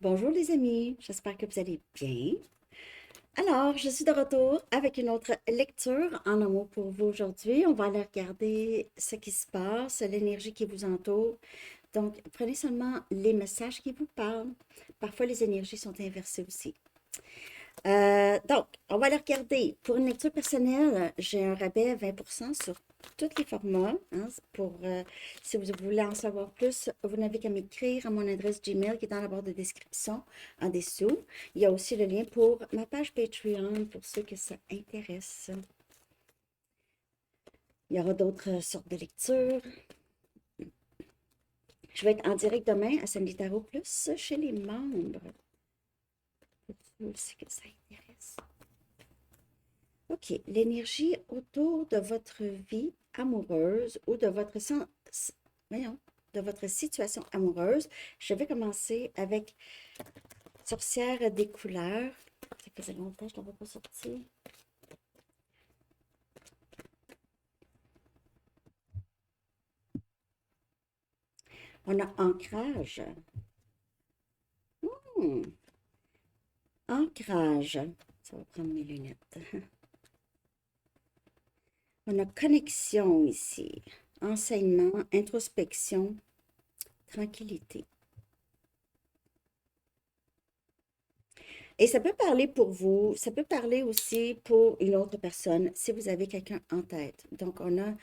Bonjour les amis, j'espère que vous allez bien. Alors, je suis de retour avec une autre lecture en amour pour vous aujourd'hui. On va aller regarder ce qui se passe, l'énergie qui vous entoure. Donc, prenez seulement les messages qui vous parlent. Parfois, les énergies sont inversées aussi. Donc, on va aller regarder. Pour une lecture personnelle, j'ai un rabais à 20% sur tous les formats. Hein, si vous voulez en savoir plus, vous n'avez qu'à m'écrire à mon adresse Gmail qui est dans la barre de description en dessous. Il y a aussi le lien pour ma page Patreon pour ceux que ça intéresse. Il y aura d'autres sortes de lectures. Je vais être en direct demain à Sandy Tarot Plus chez les membres. Pour ceux aussi que ça intéresse. OK. L'énergie autour de votre vie amoureuse ou de votre, voyons, de votre situation amoureuse. Je vais commencer avec Sorcière des couleurs. Ça faisait longtemps que je n'avais pas sorti. On a ancrage. Hmm, ancrage. Ça va prendre mes lunettes. On a connexion ici. Enseignement, introspection, tranquillité. Et ça peut parler pour vous, ça peut parler aussi pour une autre personne si vous avez quelqu'un en tête. Donc, on a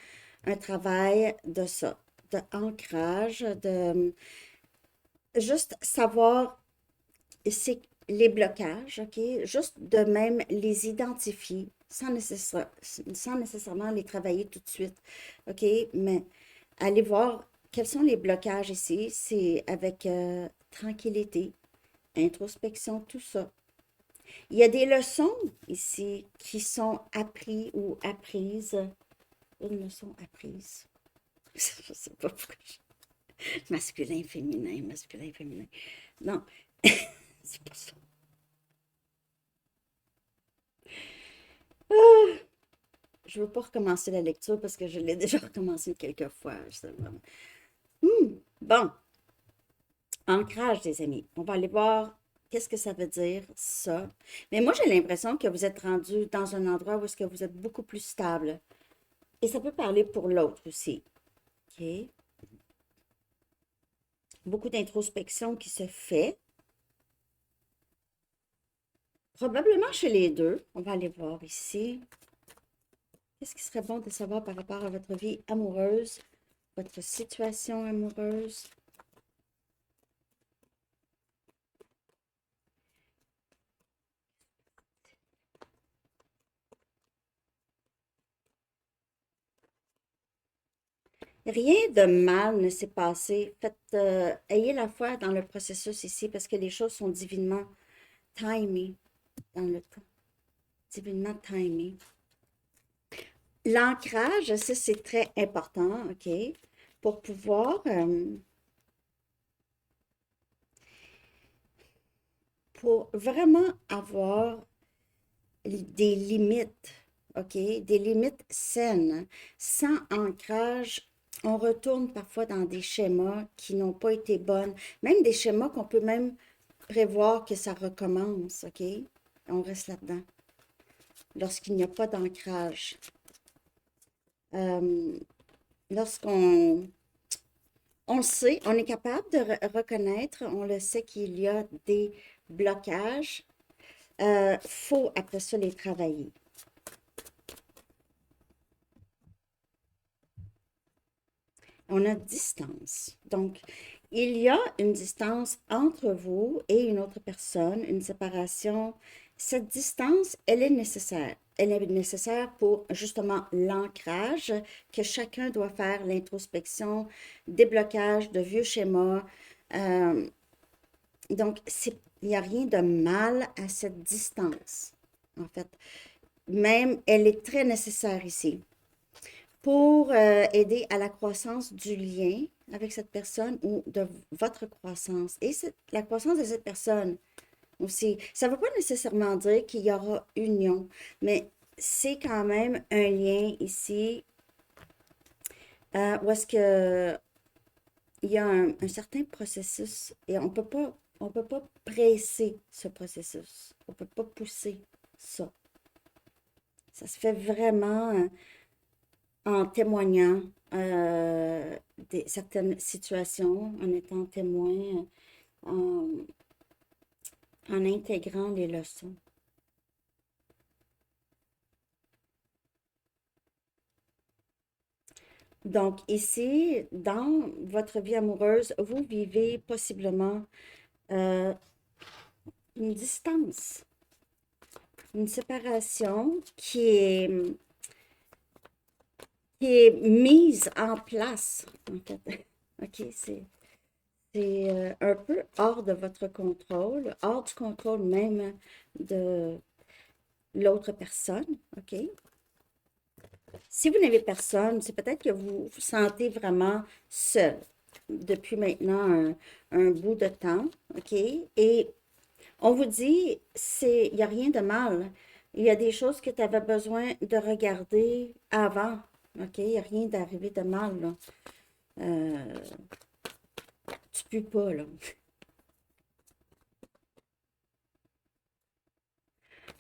un travail de ça, de ancrage, de juste savoir c'est les blocages, OK? Juste de même les identifier sans nécessairement les travailler tout de suite, OK? Mais aller voir quels sont les blocages ici, c'est avec tranquillité, introspection, tout ça. Il y a des leçons ici qui sont apprises ou apprises. Une leçon apprise. Je ne sais pas pourquoi. Masculin, féminin, masculin, féminin. Non, c'est pas ça. Je ne veux pas recommencer la lecture parce que je l'ai déjà recommencé quelques fois. Bon, ancrage, des amis. On va aller voir qu'est-ce que ça veut dire, ça. Mais moi, j'ai l'impression que vous êtes rendu dans un endroit où est-ce que vous êtes beaucoup plus stable. Et ça peut parler pour l'autre aussi. OK? Beaucoup d'introspection qui se fait. Probablement chez les deux. On va aller voir ici. Qu'est-ce qui serait bon de savoir par rapport à votre vie amoureuse, votre situation amoureuse? Rien de mal ne s'est passé. Faites, ayez la foi dans le processus ici parce que les choses sont divinement timées dans le temps. Divinement timées. L'ancrage, ça c'est très important, OK? Pour pouvoir, pour vraiment avoir des limites, OK? Des limites saines. Sans ancrage, on retourne parfois dans des schémas qui n'ont pas été bonnes, même des schémas qu'on peut même prévoir que ça recommence, OK? On reste là-dedans. Lorsqu'il n'y a pas d'ancrage. Euh, lorsqu'on on le sait, on est capable de reconnaître, on le sait qu'il y a des blocages. Faut après ça les travailler. On a distance. Donc, il y a une distance entre vous et une autre personne, une séparation. Cette distance, elle est nécessaire. Elle est nécessaire pour justement l'ancrage, que chacun doit faire l'introspection, déblocage de vieux schémas. Euh, donc, il n'y a rien de mal à cette distance, en fait. Même, elle est très nécessaire ici pour aider à la croissance du lien avec cette personne ou de votre croissance et la croissance de cette personne aussi. Ça ne veut pas nécessairement dire qu'il y aura union, mais c'est quand même un lien ici où est-ce que il y a un certain processus et on peut pas, On ne peut pas presser ce processus. On ne peut pas pousser ça. Ça se fait vraiment en témoignant certaines situations, en étant témoin, en, en intégrant les leçons. Donc, ici, dans votre vie amoureuse, vous vivez possiblement euh, une distance, une séparation qui est mise en place, en fait. OK, c'est un peu hors de votre contrôle, hors du contrôle même de l'autre personne, OK? Si vous n'avez personne, c'est peut-être que vous vous sentez vraiment seul depuis maintenant un bout de temps, OK? Et on vous dit, il n'y a rien de mal. Il y a des choses que tu avais besoin de regarder avant, OK? Il n'y a rien d'arrivé de mal, là. Euh, tu pues pas, là.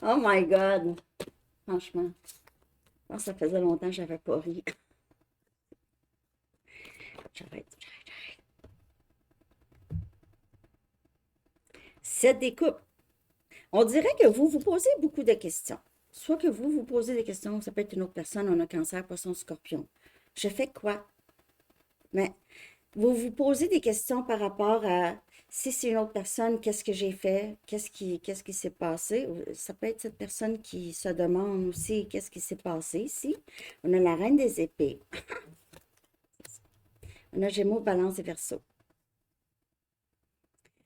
Oh my God! Franchement, je pense que ça faisait longtemps que j'avais pas ri. J'arrête. Cette découpe. On dirait que vous vous posez beaucoup de questions. Soit que vous vous posez des questions, ça peut être une autre personne, on a cancer, poisson, scorpion. Je fais quoi? Mais vous vous posez des questions par rapport à si c'est une autre personne, qu'est-ce que j'ai fait? Qu'est-ce qui s'est passé? Ça peut être cette personne qui se demande aussi qu'est-ce qui s'est passé ici. On a la reine des épées. On a Gémeaux, Balance et Verseau.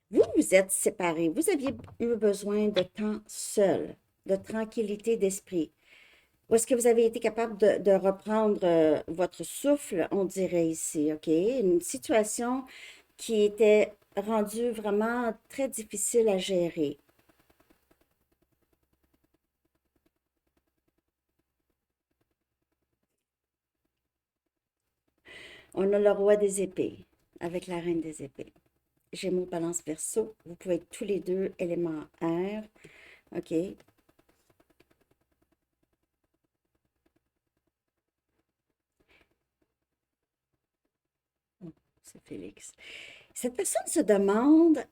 Vous vous êtes séparés. Vous aviez eu besoin de temps seul, de tranquillité d'esprit. Ou est-ce que vous avez été capable de reprendre votre souffle, on dirait ici, OK? Une situation qui était rendue vraiment très difficile à gérer. On a le roi des épées avec la reine des épées. Gémeaux, Balance, Verseau. Vous pouvez être tous les deux éléments air, OK? Oh, c'est Félix. Cette personne se demande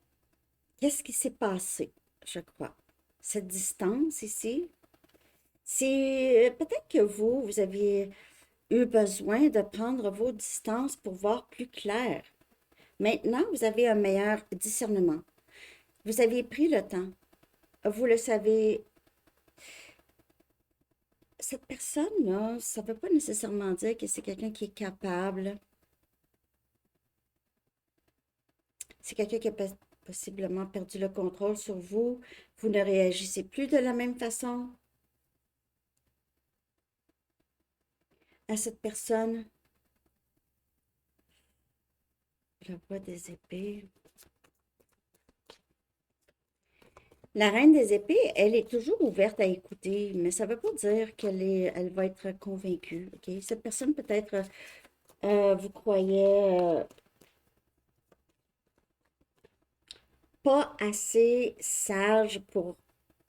qu'est-ce qui s'est passé, je crois. Cette distance ici, c'est peut-être que vous aviez eu besoin de prendre vos distances pour voir plus clair. Maintenant, vous avez un meilleur discernement. Vous aviez pris le temps. Vous le savez, cette personne-là, ça ne veut pas nécessairement dire que c'est quelqu'un qui est capable. C'est quelqu'un qui a possiblement perdu le contrôle sur vous. Vous ne réagissez plus de la même façon à cette personne. Le roi des épées. La reine des épées, elle est toujours ouverte à écouter, mais ça ne veut pas dire elle va être convaincue. OK? Cette personne, peut-être, vous croyez pas assez sage pour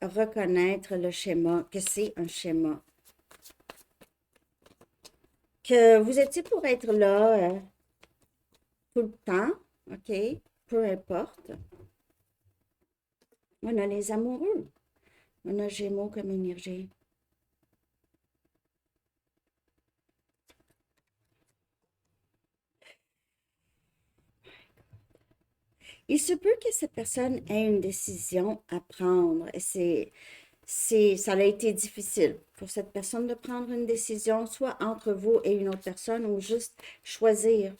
reconnaître le schéma, que c'est un schéma. Que vous étiez pour être là tout le temps, OK? Peu importe. On a les amoureux. On a Gémeaux comme énergie. Il se peut que cette personne ait une décision à prendre. Et ça a été difficile pour cette personne de prendre une décision, soit entre vous et une autre personne, ou juste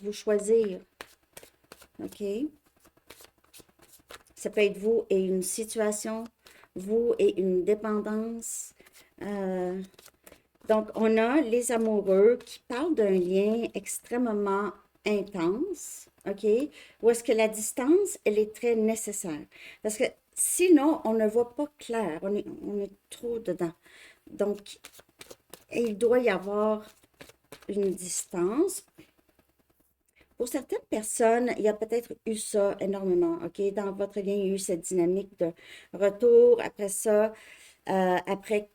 vous choisir. OK? Ça peut être vous et une situation, vous et une dépendance. Euh, donc, on a les amoureux qui parlent d'un lien extrêmement intense, OK? Ou est-ce que la distance, elle est très nécessaire? Parce que sinon, on ne voit pas clair, on est trop dedans. Donc, il doit y avoir une distance Pour certaines personnes, il y a peut-être eu ça énormément, OK? Dans votre lien, il y a eu cette dynamique de retour. Après ça, après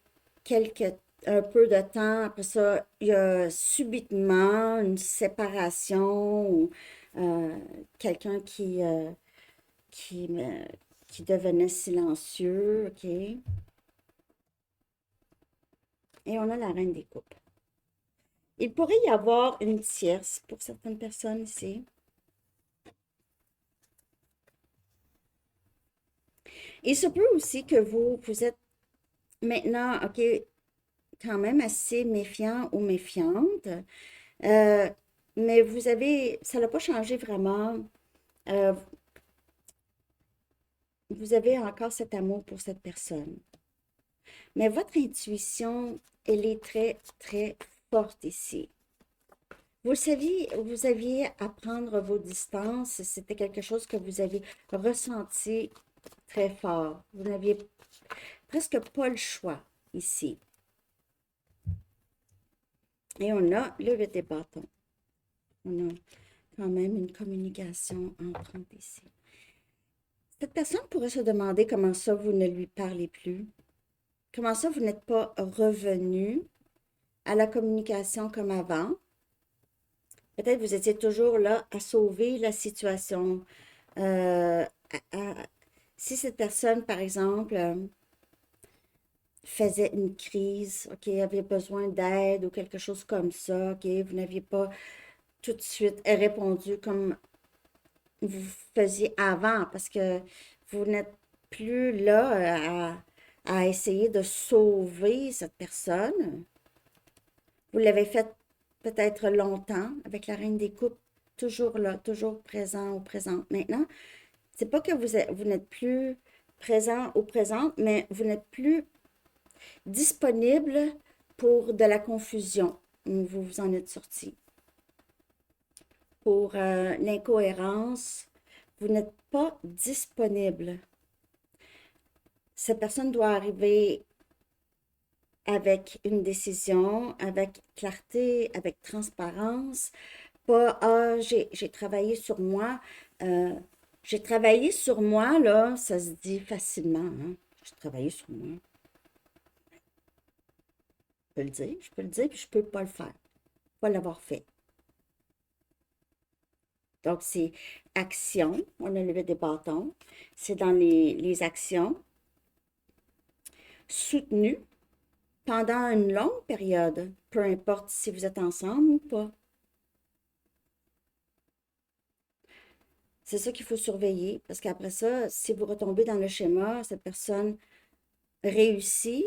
quelques, un peu de temps, après ça, il y a subitement une séparation ou euh, quelqu'un qui, qui devenait silencieux, OK? Et on a la reine des coupes. Il pourrait y avoir une tierce pour certaines personnes ici. Il se peut aussi que vous êtes maintenant, OK, quand même assez méfiant ou méfiante, euh, mais vous avez, ça n'a pas changé vraiment. Euh, vous avez encore cet amour pour cette personne. Mais votre intuition, elle est très, très forte ici. Vous saviez, vous aviez à prendre vos distances, c'était quelque chose que vous avez ressenti très fort. Vous n'aviez presque pas le choix ici. Et on a le 8 des bâtons. On a quand même une communication entrante ici. Cette personne pourrait se demander comment ça vous ne lui parlez plus. Comment ça vous n'êtes pas revenu à la communication comme avant. Peut-être vous étiez toujours là à sauver la situation. Euh, si cette personne, par exemple, faisait une crise, OK, avait besoin d'aide ou quelque chose comme ça, OK, vous n'aviez pas tout de suite répondu comme vous faisiez avant parce que vous n'êtes plus là à essayer de sauver cette personne. Vous l'avez fait peut-être longtemps avec la reine des coupes, toujours là, toujours présent ou présente. Maintenant, c'est pas que vous n'êtes plus présent ou présente, mais vous n'êtes plus disponible pour de la confusion. Vous vous en êtes sorti. Pour l'incohérence, vous n'êtes pas disponible. Cette personne doit arriver avec une décision, avec clarté, avec transparence. Pas, ah, j'ai travaillé sur moi. Euh, j'ai travaillé sur moi, là, ça se dit facilement, hein. J'ai travaillé sur moi. Je peux le dire, puis je peux pas le faire, pas l'avoir fait. Donc, c'est action. On a levé des bâtons. C'est dans les actions soutenues pendant une longue période, peu importe si vous êtes ensemble ou pas. C'est ça qu'il faut surveiller, parce qu'après ça, si vous retombez dans le schéma, cette personne réussit,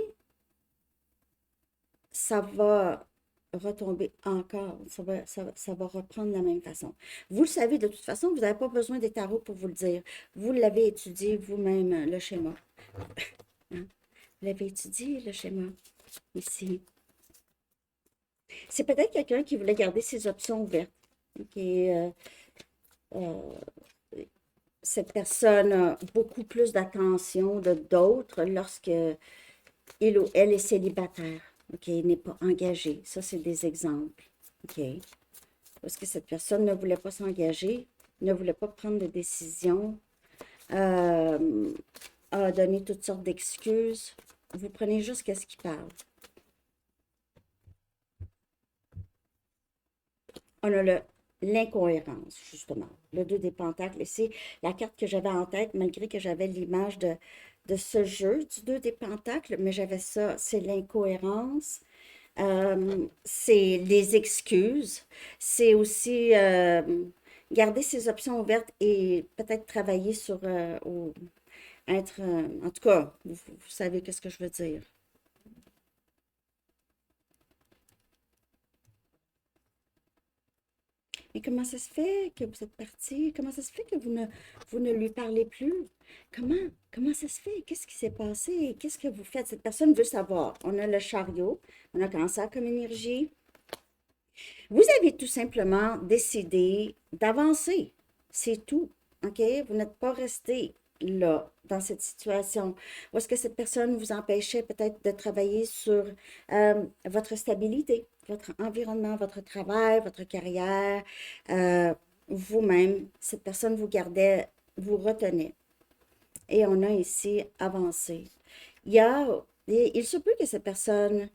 ça va retomber encore. Ça va reprendre de la même façon. Vous le savez de toute façon, vous n'avez pas besoin des tarots pour vous le dire. Vous l'avez étudié vous-même, le schéma. Hein? Vous l'avez étudié, le schéma, ici. C'est peut-être quelqu'un qui voulait garder ses options ouvertes. OK, euh, cette personne a beaucoup plus d'attention de d'autres lorsque il ou elle est célibataire, OK, n'est pas engagé. Ça, c'est des exemples, OK. Parce que cette personne ne voulait pas s'engager, ne voulait pas prendre de décision, a donné toutes sortes d'excuses. Vous prenez juste qu'est-ce qui parle. On a l'incohérence, justement. Le 2 des pentacles. Et c'est la carte que j'avais en tête, malgré que j'avais l'image de ce jeu du 2 des pentacles, mais j'avais ça, c'est l'incohérence. C'est les excuses. C'est aussi garder ses options ouvertes et peut-être travailler sur ou être. En tout cas, vous savez qu'est-ce que je veux dire. Mais comment ça se fait que vous êtes parti? Comment ça se fait que vous ne lui parlez plus? Comment, comment ça se fait? Qu'est-ce qui s'est passé? Qu'est-ce que vous faites? Cette personne veut savoir. On a le chariot, on a cancer comme énergie. Vous avez tout simplement décidé d'avancer. C'est tout. OK? Vous n'êtes pas resté là, dans cette situation. Ou est-ce que cette personne vous empêchait peut-être de travailler sur votre stabilité, votre environnement, votre travail, votre carrière? vous-même, cette personne vous gardait, vous retenait. Et on a ici avancé. Il se peut que cette personne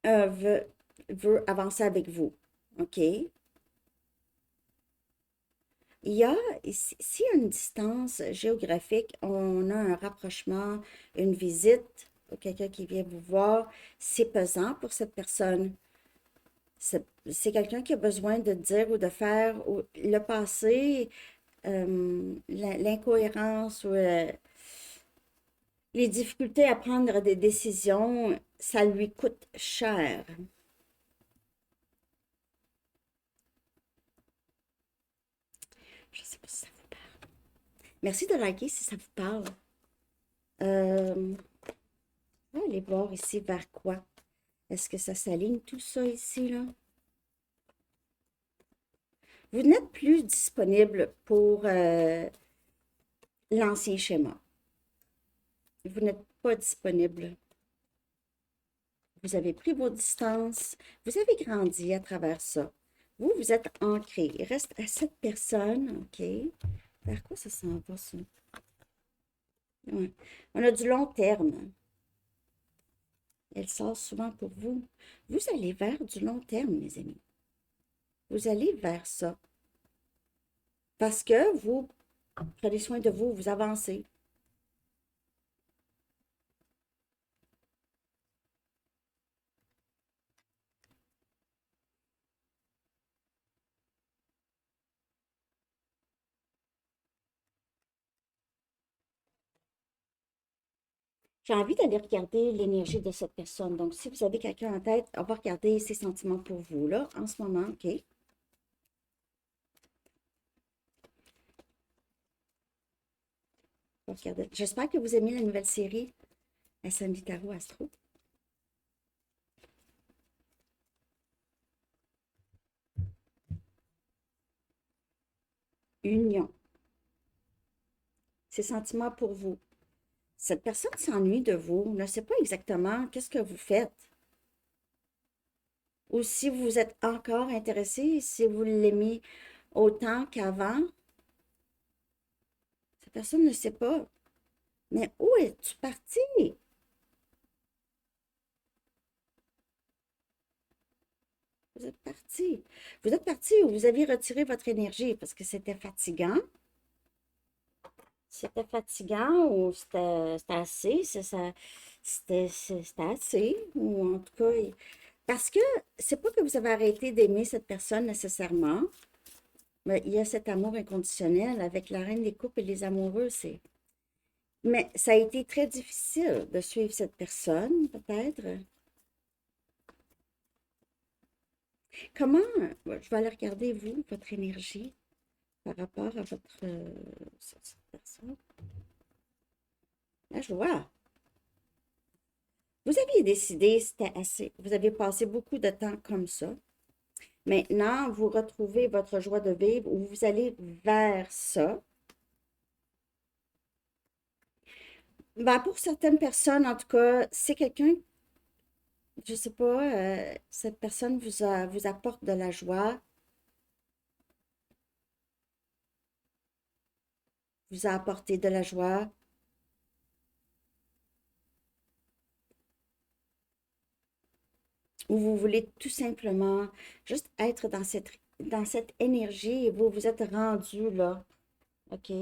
euh, veut, veut avancer avec vous. OK? Il y a, s'il y a une distance géographique, on a un rapprochement, une visite, ou quelqu'un qui vient vous voir, c'est pesant pour cette personne. C'est quelqu'un qui a besoin de dire ou de faire ou le passé, l'incohérence ou les difficultés à prendre des décisions, ça lui coûte cher. Je ne sais pas si ça vous parle. Merci de liker si ça vous parle. Euh, on va aller voir ici vers quoi. Est-ce que ça s'aligne tout ça ici, là? Vous n'êtes plus disponible pour l'ancien schéma. Vous n'êtes pas disponible. Vous avez pris vos distances. Vous avez grandi à travers ça. Vous, vous êtes ancré. Il reste à cette personne, OK? Vers quoi ça s'en va, ça? Ouais. On a du long terme. Elle sort souvent pour vous. Vous allez vers du long terme, mes amis. Vous allez vers ça. Parce que vous prenez soin de vous, vous avancez. J'ai envie d'aller regarder l'énergie de cette personne. Donc, si vous avez quelqu'un en tête, on va regarder ses sentiments pour vous, là, en ce moment, OK? On va regarder. J'espère que vous aimez la nouvelle série SMV Tarot Astro. Union. Ses sentiments pour vous. Cette personne s'ennuie de vous, ne sait pas exactement qu'est-ce que vous faites. Ou si vous êtes encore intéressé, si vous l'aimez autant qu'avant, cette personne ne sait pas. Mais où es-tu parti? Vous êtes parti. Vous êtes parti ou vous avez retiré votre énergie parce que c'était fatigant. C'était fatigant ou c'était assez. C'était assez. Ou en tout cas, parce que c'est pas que vous avez arrêté d'aimer cette personne nécessairement, mais il y a cet amour inconditionnel avec la reine des couples et les amoureux. Mais ça a été très difficile de suivre cette personne, peut-être. Comment, je vais aller regarder, vous, votre énergie par rapport à votre cette personne. Là, je vois. Vous aviez décidé, c'était assez. Vous avez passé beaucoup de temps comme ça. Maintenant, vous retrouvez votre joie de vivre ou vous allez vers ça. Ben, pour certaines personnes, en tout cas, c'est quelqu'un, je sais pas, cette personne vous apporte de la joie, vous a apporté de la joie, ou vous voulez tout simplement juste être dans cette énergie et vous vous êtes rendu là. OK?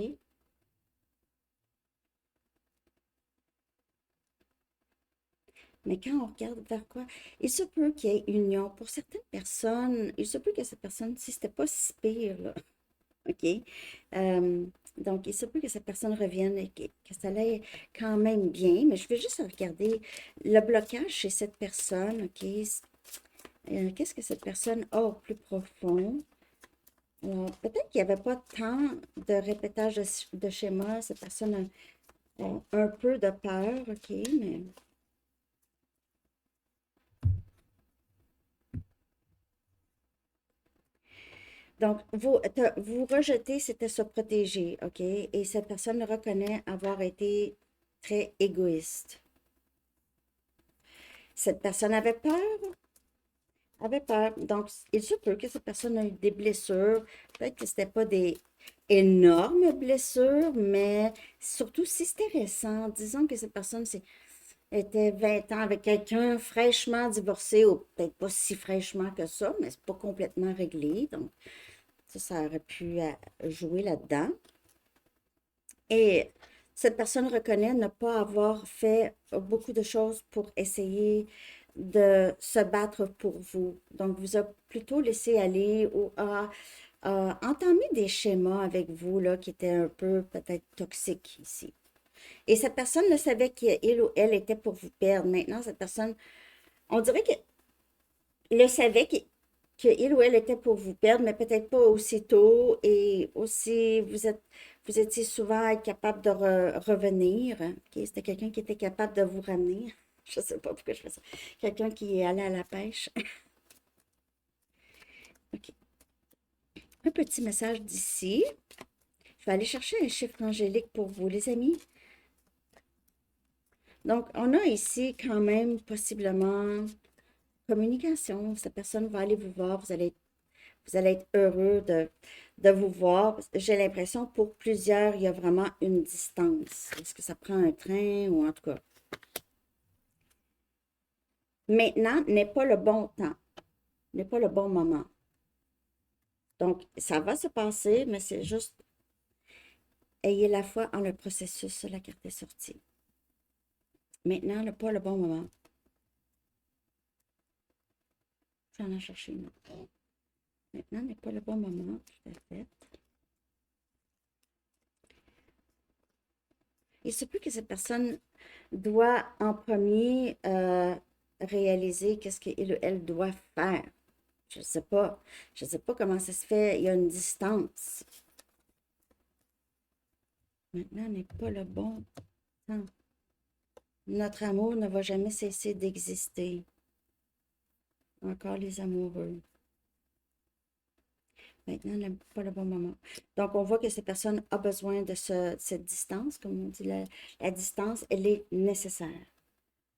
Mais quand on regarde vers quoi, il se peut qu'il y ait union. Pour certaines personnes, il se peut que cette personne, si c'était pas si pire, là, OK? Euh, donc, il se peut que cette personne revienne et que ça aille quand même bien. Mais je vais juste regarder le blocage chez cette personne, OK? Qu'est-ce que cette personne a au plus profond? Peut-être qu'il n'y avait pas tant de répétage de schéma. Cette personne a un peu de peur, OK? Mais donc, vous rejetez, c'était se protéger, OK? Et cette personne reconnaît avoir été très égoïste. Cette personne avait peur, avait peur. Donc, il se peut que cette personne a eu des blessures. Peut-être que c'était pas des énormes blessures, mais surtout si c'était récent. Disons que cette personne était 20 ans avec quelqu'un fraîchement divorcé, ou peut-être pas si fraîchement que ça, mais c'est pas complètement réglé. Donc, ça aurait pu jouer là-dedans. Et cette personne reconnaît ne pas avoir fait beaucoup de choses pour essayer de se battre pour vous. Donc, vous a plutôt laissé aller ou a entamé des schémas avec vous là, qui étaient un peu peut-être toxiques ici. Et cette personne le savait qu'il ou elle était pour vous perdre. Maintenant, cette personne, on dirait que le savait qu'il ou elle était pour vous perdre, mais peut-être pas aussitôt. Et aussi, vous étiez souvent être capable de revenir. Ok, c'était quelqu'un qui était capable de vous ramener. Je ne sais pas pourquoi je fais ça. Quelqu'un qui est allé à la pêche. Ok. Un petit message d'ici. Je vais aller chercher un chiffre angélique pour vous, les amis. Donc, on a ici quand même possiblement communication. Cette personne va aller vous voir. Vous allez être heureux de vous voir. J'ai l'impression pour plusieurs, il y a vraiment une distance. Est-ce que ça prend un train ou en tout cas? Maintenant n'est pas le bon temps, n'est pas le bon moment. Donc, ça va se passer, mais c'est juste, ayez la foi en le processus. La carte est sortie. Maintenant n'est pas le bon moment. J'en ai cherché une autre. Maintenant n'est pas le bon moment, tout à fait. Il se peut que cette personne doit en premier réaliser qu'est-ce qu'il ou elle doit faire. Je ne sais pas. Je ne sais pas comment ça se fait. Il y a une distance. Maintenant n'est pas le bon temps. Notre amour ne va jamais cesser d'exister. Encore les amoureux. Maintenant n'est pas le bon moment. Donc, on voit que cette personne a besoin de cette distance. Comme on dit, la distance, elle est nécessaire.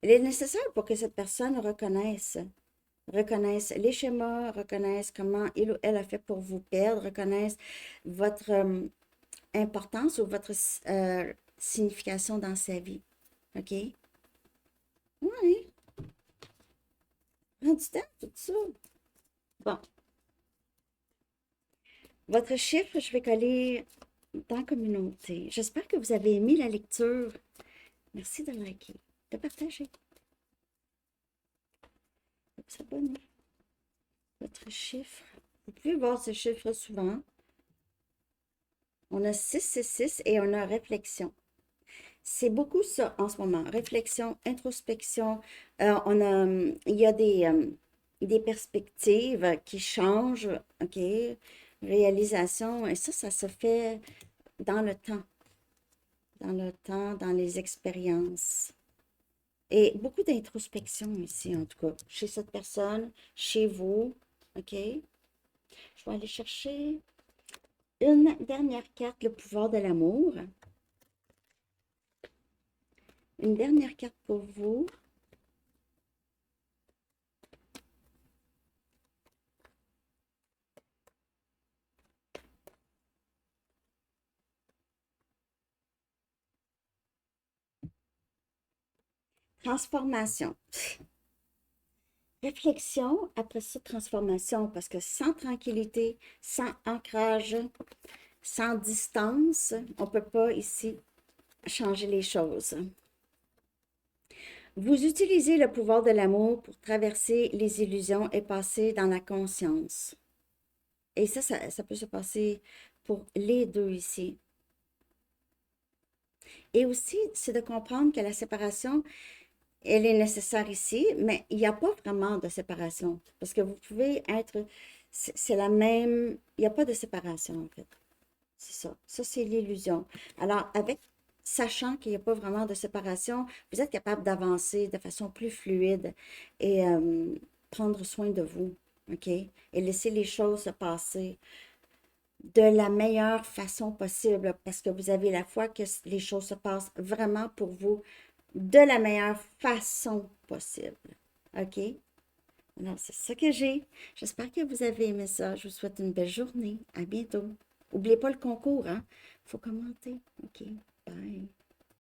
Elle est nécessaire pour que cette personne reconnaisse les schémas, reconnaisse comment il ou elle a fait pour vous perdre, reconnaisse votre importance ou votre signification dans sa vie. OK? Oui, prends du temps, tout ça. Bon, votre chiffre, je vais coller dans communauté. J'espère que vous avez aimé la lecture. Merci de liker, de partager, de vous abonner. Votre chiffre. Vous pouvez voir ce chiffre souvent. On a 666 et on a réflexion. C'est beaucoup ça en ce moment. Réflexion, introspection. Il y a des perspectives qui changent, OK? Réalisation. Et ça se fait dans le temps. Dans le temps, dans les expériences. Et beaucoup d'introspection ici, en tout cas. Chez cette personne, chez vous. OK? Je vais aller chercher une dernière carte, le pouvoir de l'amour. Une dernière carte pour vous. Transformation. Réflexion, après ça, transformation, parce que sans tranquillité, sans ancrage, sans distance, on ne peut pas ici changer les choses. Vous utilisez le pouvoir de l'amour pour traverser les illusions et passer dans la conscience. Et ça peut se passer pour les deux ici. Et aussi, c'est de comprendre que la séparation, elle est nécessaire ici, mais il n'y a pas vraiment de séparation. Parce que vous pouvez être, c'est la même, il n'y a pas de séparation en fait. C'est ça. Ça, c'est l'illusion. Alors, sachant qu'il n'y a pas vraiment de séparation, vous êtes capable d'avancer de façon plus fluide et prendre soin de vous, OK? Et laisser les choses se passer de la meilleure façon possible parce que vous avez la foi que les choses se passent vraiment pour vous de la meilleure façon possible. OK? Alors, c'est ça que j'ai. J'espère que vous avez aimé ça. Je vous souhaite une belle journée. À bientôt. N'oubliez pas le concours, hein? Faut commenter. OK.